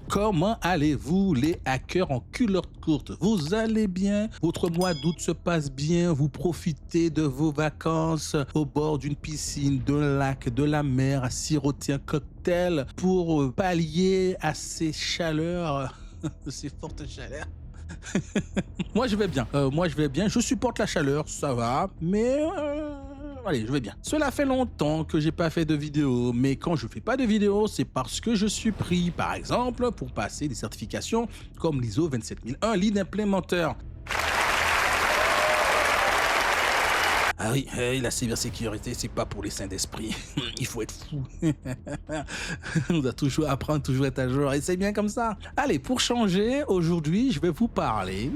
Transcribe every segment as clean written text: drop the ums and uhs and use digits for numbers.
Comment allez-vous les hackers en culotte courte? Vous allez bien? Votre mois d'août se passe bien? Vous profitez de vos vacances au bord d'une piscine, d'un lac, de la mer, à siroter un cocktail pour pallier à ces chaleurs, ces fortes chaleurs? Moi je vais bien, je supporte la chaleur, ça va, mais allez, je vais bien. Cela fait longtemps que j'ai pas fait de vidéo, mais quand je fais pas de vidéo, c'est parce que je suis pris, par exemple, pour passer des certifications comme l'ISO 27001 Lead Implementer. Ah oui, la cybersécurité, c'est pas pour les saints d'esprit. Il faut être fou. On doit toujours apprendre, toujours être à jour. Et c'est bien comme ça. Allez, pour changer, aujourd'hui, je vais vous parler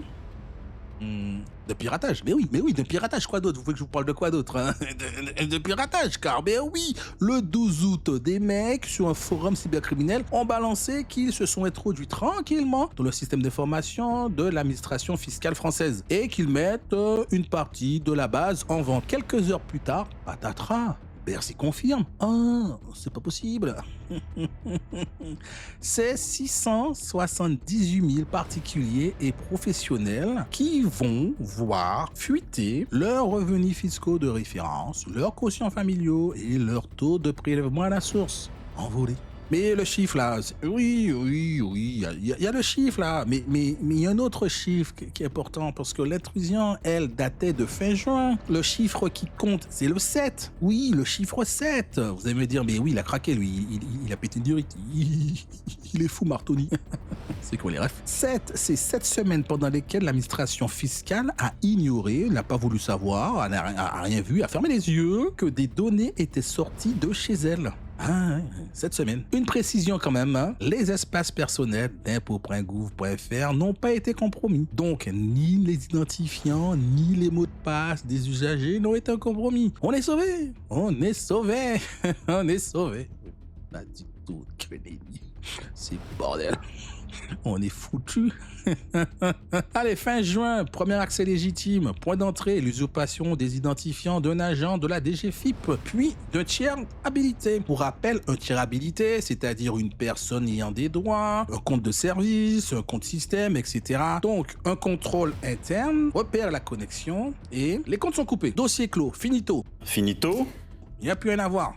de piratage. Mais oui, de piratage. Quoi d'autre? Vous voulez que je vous parle de quoi d'autre, hein? de piratage, car ben oui, le 12 août, des mecs sur un forum cybercriminel ont balancé qu'ils se sont introduits tranquillement dans le système d'information de l'administration fiscale française et qu'ils mettent une partie de la base en vente. Quelques heures plus tard, patatras, Bercy confirme. Ah, c'est pas possible. C'est 678 000 particuliers et professionnels qui vont voir fuiter leurs revenus fiscaux de référence, leurs quotients familiaux et leur taux de prélèvement à la source. Envolé. Mais le chiffre là, oui, il y a le chiffre là, mais il y a un autre chiffre qui est important parce que l'intrusion, elle, datait de fin juin. Le chiffre qui compte, c'est le 7. Oui, le chiffre 7. Vous allez me dire, mais oui, il a craqué lui, il a pété une durite. Il est fou, Martoni. C'est quoi les refs? 7, c'est 7 semaines pendant lesquelles l'administration fiscale a ignoré, n'a pas voulu savoir, n'a rien vu, a fermé les yeux que des données étaient sorties de chez elle. Ah, 7 semaines. Une précision quand même, hein. Les espaces personnels d'impôts.gouv.fr n'ont pas été compromis. Donc, ni les identifiants, ni les mots de passe des usagers n'ont été compromis. On est sauvés. On est sauvés. On est sauvés. Pas du tout, Kennedy. C'est bordel. On est foutu. Allez, fin juin, premier accès légitime, point d'entrée, l'usurpation des identifiants d'un agent de la DGFIP, puis d'un tiers habilité. Pour rappel, un tiers habilité, c'est-à-dire une personne ayant des droits, un compte de service, un compte système, etc. Donc, un contrôle interne repère la connexion et les comptes sont coupés. Dossier clos, finito. Finito? Il n'y a plus rien à voir.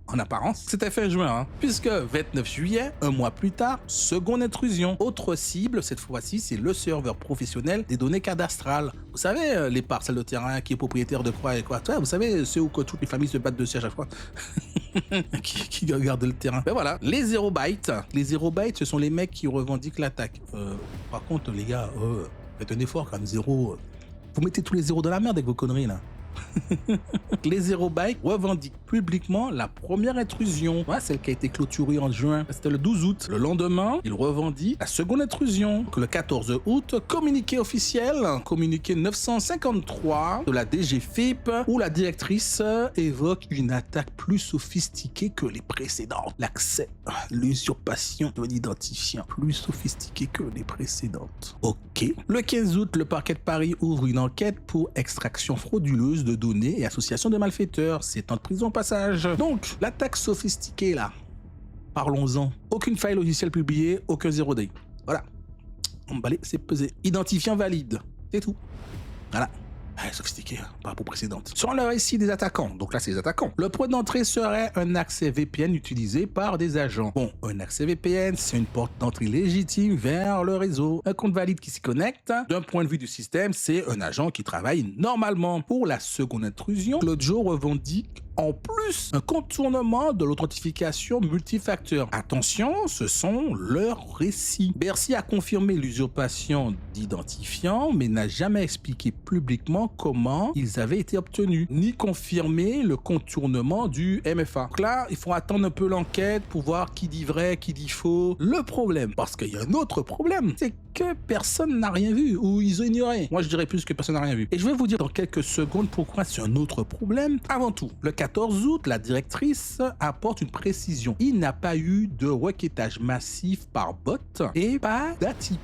En apparence, c'était fin juin, hein, puisque 29 juillet, un mois plus tard, seconde intrusion. Autre cible, cette fois-ci, c'est le serveur professionnel des données cadastrales. Vous savez, les parcelles de terrain qui est propriétaire de quoi et quoi. Vous savez, ceux où toutes les familles se battent dessus à chaque fois. qui regardent le terrain. Ben voilà, les 0 bytes. Les 0 bytes, ce sont les mecs qui revendiquent l'attaque. Par contre, les gars, faites un effort quand même, 0. Vous mettez tous les zéros dans la merde avec vos conneries, là. Les 0 bytes revendiquent publiquement la première intrusion, celle qui a été clôturée en juin. C'était le 12 août. Le lendemain, ils revendiquent la seconde intrusion. Le 14 août, communiqué officiel, communiqué 953 de la DGFIP, où la directrice évoque une attaque plus sophistiquée que les précédentes. L'accès, l'usurpation de l'identifiant, plus sophistiquée que les précédentes. Ok. Le 15 août, le parquet de Paris ouvre une enquête pour extraction frauduleuse de données et association de malfaiteurs. 7 ans de prison au passage. Donc, l'attaque sophistiquée là, parlons-en. Aucune faille logicielle publiée, aucun 0 day. Voilà. Emballé, c'est pesé. Identifiant valide. C'est tout. Voilà. Sophistiqué, par rapport aux précédentes. Sur le récit des attaquants, donc là c'est les attaquants, le point d'entrée serait un accès VPN utilisé par des agents. Bon, un accès VPN, c'est une porte d'entrée légitime vers le réseau. Un compte valide qui s'y connecte, d'un point de vue du système, c'est un agent qui travaille normalement. Pour la seconde intrusion, Claude Joe revendique en plus un contournement de l'authentification multifacteur. Attention, ce sont leurs récits. Bercy a confirmé l'usurpation d'identifiants, mais n'a jamais expliqué publiquement comment ils avaient été obtenus, ni confirmé le contournement du MFA. Donc là, il faut attendre un peu l'enquête pour voir qui dit vrai, qui dit faux. Le problème, parce qu'il y a un autre problème, c'est que personne n'a rien vu, ou ils ont ignoré. Moi, je dirais plus que personne n'a rien vu. Et je vais vous dire dans quelques secondes pourquoi c'est un autre problème. Avant tout, le 14 août, la directrice apporte une précision. Il n'a pas eu de requêtage massif par bot et pas d'ATP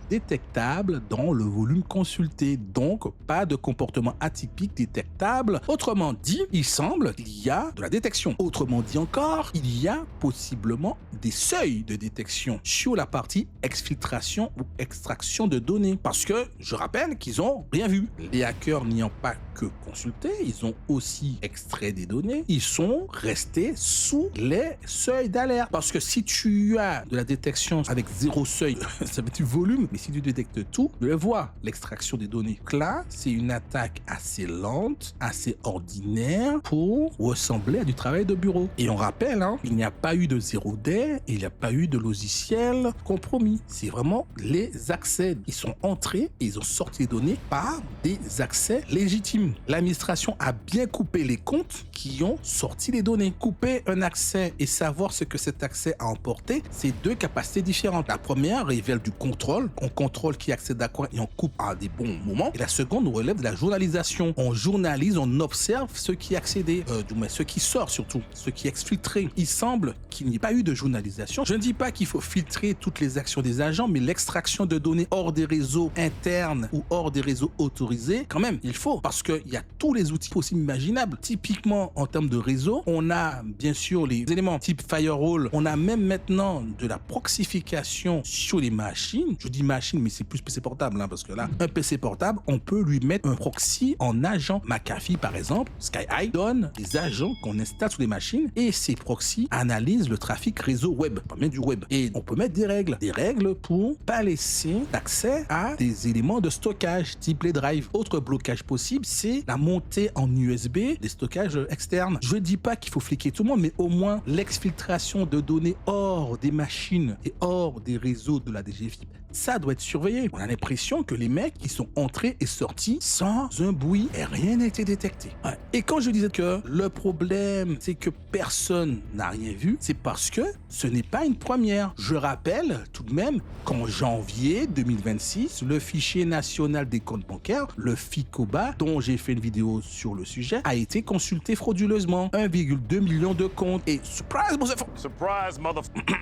détectable dans le volume consulté. Donc, pas de comportements atypiques détectables. Autrement dit, il semble qu'il y a de la détection. Autrement dit encore, il y a possiblement des seuils de détection sur la partie exfiltration ou extraction de données. Parce que, je rappelle qu'ils ont rien vu. Les hackers n'y ont pas que consulté, ils ont aussi extrait des données. Ils sont restés sous les seuils d'alerte. Parce que si tu as de la détection avec zéro seuil, ça veut dire du volume, mais si tu détectes tout, tu le vois, l'extraction des données. Donc là, c'est une attaque assez lente, assez ordinaire pour ressembler à du travail de bureau. Et on rappelle, il n'y a pas eu de zéro day, il n'y a pas eu de logiciel compromis. C'est vraiment les accès. Ils sont entrés et ils ont sorti les données par des accès légitimes. L'administration a bien coupé les comptes qui ont sorti les données. Couper un accès et savoir ce que cet accès a emporté, c'est deux capacités différentes. La première révèle du contrôle. On contrôle qui accède à quoi et on coupe à des bons moments. Et la seconde relève de la journalisation. On journalise, on observe ce qui est accédé, du moins ce qui sort surtout, ce qui est exfiltré. Il semble qu'il n'y ait pas eu de journalisation. Je ne dis pas qu'il faut filtrer toutes les actions des agents, mais l'extraction de données hors des réseaux internes ou hors des réseaux autorisés, quand même, il faut, parce qu'il y a tous les outils possibles imaginables. Typiquement, en termes de réseau, on a bien sûr les éléments type firewall, on a même maintenant de la proxification sur les machines. Je dis machine, mais c'est plus PC portable, parce que là, un PC portable, on peut lui mettre un proxy en agent. McAfee, par exemple, SkyEye donne des agents qu'on installe sur les machines et ces proxys analysent le trafic réseau web, pas même du web. Et on peut mettre des règles pour pas laisser accès à des éléments de stockage type les drives. Autre blocage possible, c'est la montée en USB des stockages externes. Je dis pas qu'il faut fliquer tout le monde, mais au moins l'exfiltration de données hors des machines et hors des réseaux de la DGFiP, ça doit être surveillé. On a l'impression que les mecs, ils sont entrés et sortis sans un bruit et rien n'a été détecté. Ouais. Et quand je disais que le problème, c'est que personne n'a rien vu, c'est parce que ce n'est pas une première. Je rappelle tout de même qu'en janvier 2026, le fichier national des comptes bancaires, le FICOBA, dont j'ai fait une vidéo sur le sujet, a été consulté frauduleusement. 1,2 million de comptes. Et surprise, mon enfant! Surprise, motherfucker!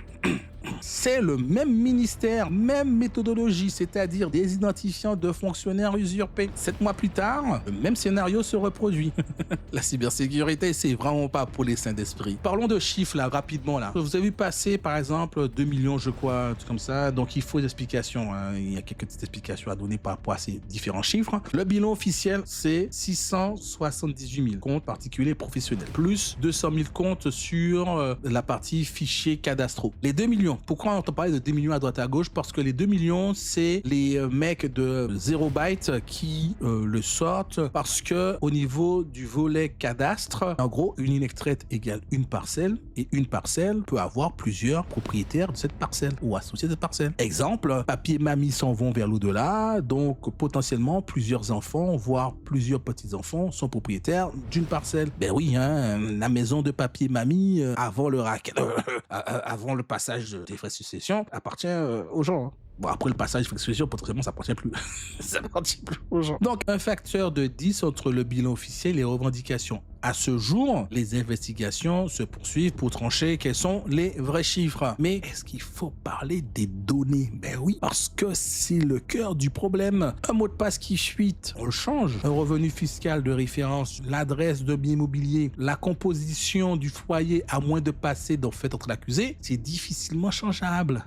C'est le même ministère, même méthodologie, c'est-à-dire des identifiants de fonctionnaires usurpés. 7 mois plus tard, le même scénario se reproduit. La cybersécurité, c'est vraiment pas pour les saints d'esprit. Parlons de chiffres là, rapidement là. Vous avez vu passer par exemple 2 millions, je crois, un truc comme ça. Donc il faut des explications. Il y a quelques petites explications à donner par rapport à ces différents chiffres. Le bilan officiel, c'est 678 000 comptes particuliers professionnels, plus 200 000 comptes sur la partie fichiers cadastraux. Les 2 millions. Pourquoi on entend parler de 2 millions à droite à gauche? Parce que les 2 millions, c'est les mecs de 0 byte qui le sortent parce que au niveau du volet cadastre, en gros, une ligne extraite égale une parcelle et une parcelle peut avoir plusieurs propriétaires de cette parcelle ou associés de cette parcelle. Exemple, papier mamie s'en vont vers l'au-delà, donc potentiellement plusieurs enfants, voire plusieurs petits-enfants sont propriétaires d'une parcelle. Ben oui, la maison de papier mamie avant le avant le passage des frais de succession appartient aux gens. Bon, après le passage de succession, potentiellement, ça appartient plus. Ça appartient plus aux gens. Donc, un facteur de 10 entre le bilan officiel et les revendications. À ce jour, les investigations se poursuivent pour trancher quels sont les vrais chiffres. Mais est-ce qu'il faut parler des données? Ben oui, parce que c'est le cœur du problème. Un mot de passe qui fuite, on le change. Un revenu fiscal de référence, l'adresse de bien immobilier, la composition du foyer, à moins de passer dans fait entre l'accusé, c'est difficilement changeable.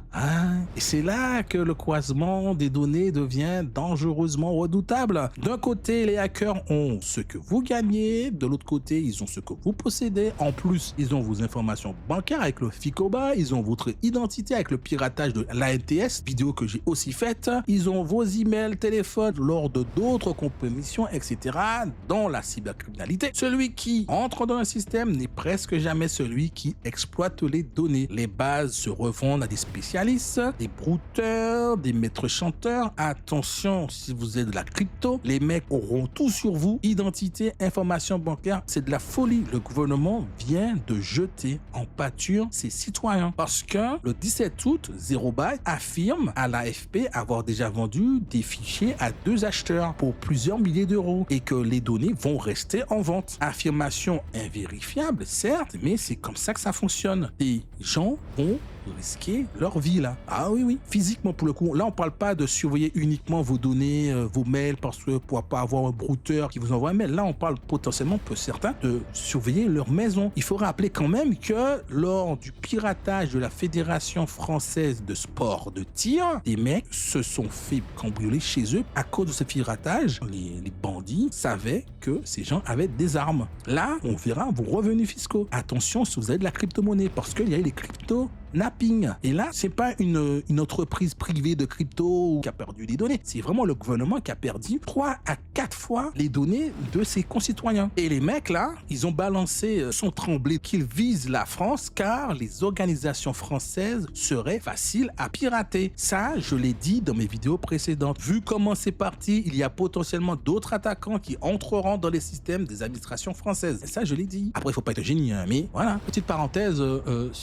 Et c'est là que le croisement des données devient dangereusement redoutable. D'un côté, les hackers ont ce que vous gagnez, de l'autre côté, ils ont ce que vous possédez. En plus, ils ont vos informations bancaires avec le FICOBA, ils ont votre identité avec le piratage de l'ANTS, vidéo que j'ai aussi faite. Ils ont vos emails, téléphones lors de d'autres compromissions, etc. dans la cybercriminalité. Celui qui entre dans un système n'est presque jamais celui qui exploite les données. Les bases se revendent à des spécialistes, des brouteurs, des maîtres chanteurs. Attention, si vous êtes de la crypto, les mecs auront tout sur vous. Identité, information bancaire, c'est de la folie. Le gouvernement vient de jeter en pâture ses citoyens parce que le 17 août, 0 byte affirme à l'AFP avoir déjà vendu des fichiers à 2 acheteurs pour plusieurs milliers d'euros et que les données vont rester en vente. Affirmation invérifiable, certes, mais c'est comme ça que ça fonctionne. Les gens vont risquer leur vie là. Ah oui, oui, physiquement pour le coup. Là, on parle pas de surveiller uniquement vos données, vos mails, parce que pour pas avoir un brouteur qui vous envoie un mail. Là, on parle potentiellement, pour certains, de surveiller leur maison. Il faut rappeler quand même que lors du piratage de la Fédération française de sport de tir, des mecs se sont fait cambrioler chez eux à cause de ce piratage. Les bandits savaient que ces gens avaient des armes. Là, on verra vos revenus fiscaux. Attention si vous avez de la crypto-monnaie, parce qu'il y a les crypto napping. Et là, c'est pas une entreprise privée de crypto qui a perdu des données. C'est vraiment le gouvernement qui a perdu 3 à 4 fois les données de ses concitoyens. Et les mecs là, ils ont balancé son tremblé qu'ils visent la France car les organisations françaises seraient faciles à pirater. Ça, je l'ai dit dans mes vidéos précédentes. Vu comment c'est parti, il y a potentiellement d'autres attaquants qui entreront dans les systèmes des administrations françaises. Et ça, je l'ai dit. Après, il faut pas être génie, hein, mais voilà. Petite parenthèse,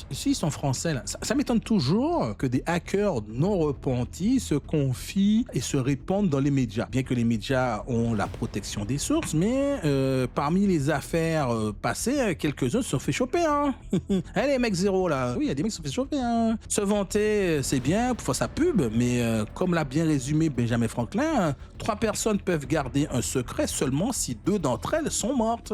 s'ils sont français là, ça m'étonne toujours que des hackers non repentis se confient et se répandent dans les médias. Bien que les médias ont la protection des sources, mais parmi les affaires passées, quelques-uns se sont fait choper. Hein. Les mecs zéro là, oui, il y a des mecs qui se sont fait choper. Hein. Se vanter, c'est bien pour faire sa pub, mais comme l'a bien résumé Benjamin Franklin, 3 personnes peuvent garder un secret seulement si 2 d'entre elles sont mortes.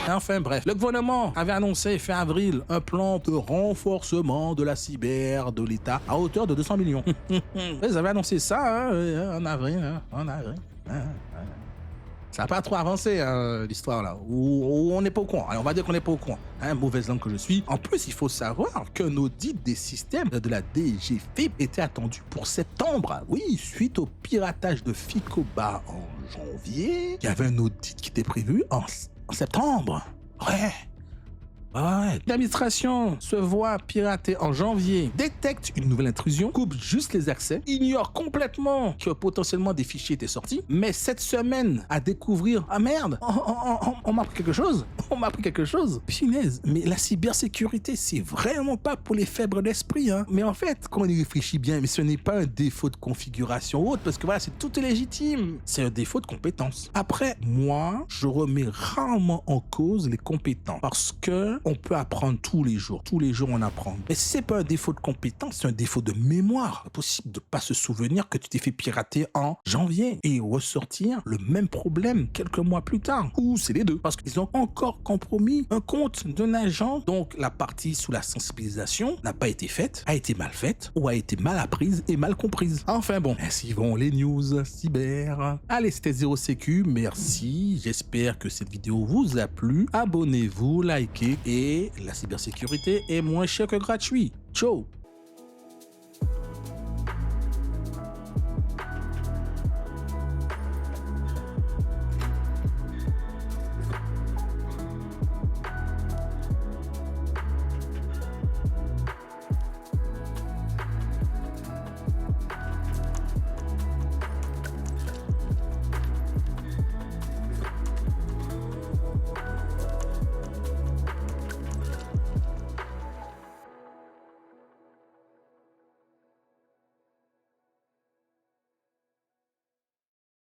Enfin bref, le gouvernement avait annoncé fin avril un plan de renforcement de la cyber de l'État à hauteur de 200 millions. Ils avaient annoncé ça en avril. Ça n'a pas trop avancé, l'histoire là, où on n'est pas au courant. Alors on va dire qu'on n'est pas au courant. Mauvaise langue que je suis. En plus, il faut savoir qu'un audit des systèmes de la DGFiP était attendu pour septembre. Oui, suite au piratage de Ficoba en janvier, il y avait un audit qui était prévu en septembre. Ouais. L'administration se voit pirater en janvier, détecte une nouvelle intrusion, coupe juste les accès, ignore complètement que potentiellement des fichiers étaient sortis, mais cette semaine à découvrir, ah merde, on m'a appris quelque chose, Punaise, mais la cybersécurité, c'est vraiment pas pour les faibles d'esprit, hein. Mais en fait, quand on y réfléchit bien, mais ce n'est pas un défaut de configuration ou autre, parce que voilà, c'est tout est légitime, c'est un défaut de compétence. Après, moi, je remets rarement en cause les compétences, parce que on peut apprendre tous les jours on apprend. Mais si c'est pas un défaut de compétence, c'est un défaut de mémoire. C'est possible de pas se souvenir que tu t'es fait pirater en janvier et ressortir le même problème quelques mois plus tard. Ou c'est les deux, parce qu'ils ont encore compromis un compte d'un agent. Donc la partie sous la sensibilisation n'a pas été faite, a été mal faite, ou a été mal apprise et mal comprise. Enfin bon, ainsi vont les news cyber. Allez, c'était Zéro Sécu, merci. J'espère que cette vidéo vous a plu. Abonnez-vous, likez et la cybersécurité est moins chère que gratuit. Ciao!